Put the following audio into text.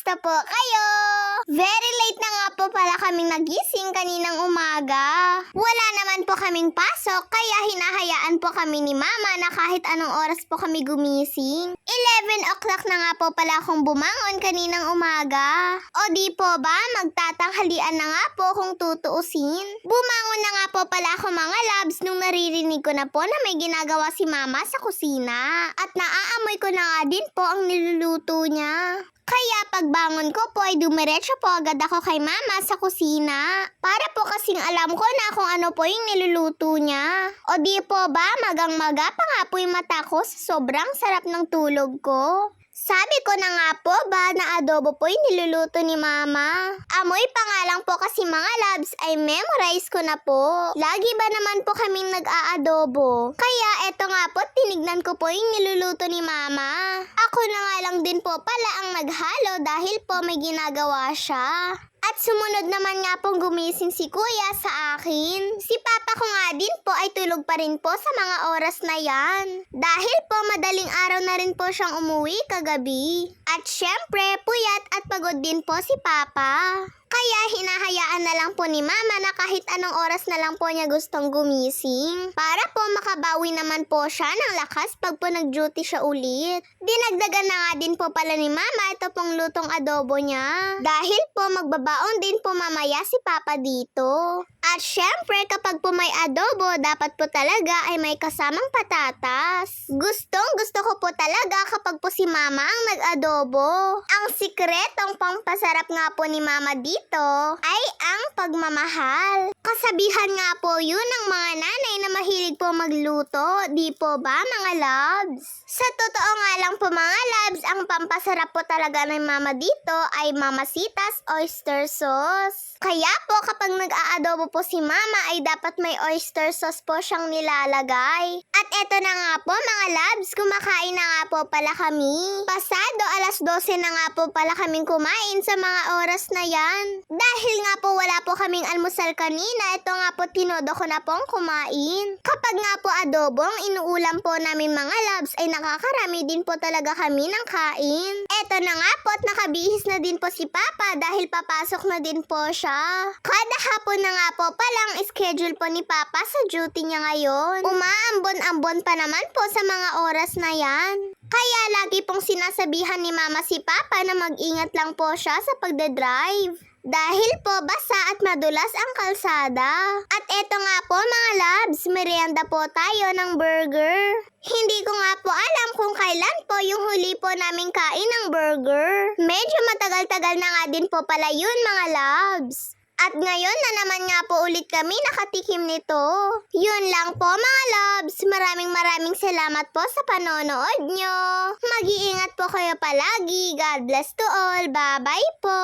Kamusta po kayo? Very late na nga po pala kaming nagising kaninang umaga. Wala naman po kaming pasok kaya hinahayaan po kami ni Mama na kahit anong oras po kami gumising. 11 o'clock na nga po pala akong bumangon kaninang umaga. O di po ba, magtatanghalian na nga po kung tutuusin. Bumangon na nga po pala ako mga loves nung naririnig ko na po na may ginagawa si Mama sa kusina. At naaamoy ko na nga din po ang niluluto niya. Kaya pagbangon ko po ay dumiretso po agad ako kay Mama sa kusina. Para po kasing alam ko na kung ano po yung niluluto niya. O di po ba, magang-maga pa nga po yung mata ko sa sobrang sarap ng tulog ko. Sabi ko na nga po ba na adobo po yung niluluto ni Mama. Amoy pa nga lang po kasi mga loves ay memorize ko na po. Lagi ba naman po kaming nag-aadobo? Kaya eto nga po, tinignan ko po yung niluluto ni Mama. Ako na nga lang din po pala ang naghalo dahil po may ginagawa siya. At sumunod naman nga pong gumising si Kuya sa akin. Si Papa ko nga din po ay tulog pa rin po sa mga oras na yan. Dahil po madaling araw na rin po siyang umuwi kagabi. At syempre, puyat at pagod din po si Papa. Kaya hinahayaan na lang po ni Mama na kahit anong oras na lang po niya gustong gumising. Para po makabawi naman po siya ng lakas pag po nag-duty siya ulit. Dinagdagan na nga din po pala ni Mama ito pong lutong adobo niya. Dahil po magbabaon din po mamaya si Papa dito. At syempre kapag po may adobo, dapat po talaga ay may kasamang patatas. Gustong gusto ko po talaga kapag po si Mama ang nag-adobo. Ang sikretong pampasarap nga po ni Mama dito ay ang pagmamahal. Kasabihan nga po yun ng mga nanay na mahilig po magluto, di po ba mga loves? Sa totoo nga lang po mga loves, ang pampasarap po talaga ng Mama dito ay Mamacita's oyster sauce. Kaya po kapag nag-aadobo po si Mama ay dapat may oyster sauce po siyang nilalagay. At eto na nga po mga loves, kumakain na nga po pala kami. Pasado 12:00 na nga po pala kaming kumain sa mga oras na yan. Dahil nga po wala po kaming almusal kanina, ito nga po tinodo ko na pong kumain. Kapag nga po adobo ang inuulam po namin mga loves ay nakakarami din po talaga kami ng kain. Eto na nga po at nakabihis na din po si Papa dahil papasok na din po siya. Kada hapon na nga po palang schedule po ni Papa sa duty niya ngayon. Umaambon-ambon pa naman po sa mga oras na yan. Kaya lagi pong sinasabihan ni Mama si Papa na mag-ingat lang po siya sa pagdadrive. Dahil po basa at madulas ang kalsada. At eto nga po mga loves, merienda po tayo ng burger. Hindi ko nga po alam kung kailan po yung huli po naming kain ng burger. Medyo matagal-tagal na nga din po pala yun mga loves. At ngayon na naman nga po ulit kami nakatikim nito. Yun lang po mga loves. Maraming salamat po sa panonood nyo. Mag-iingat po kayo palagi. God bless to all. Bye-bye po.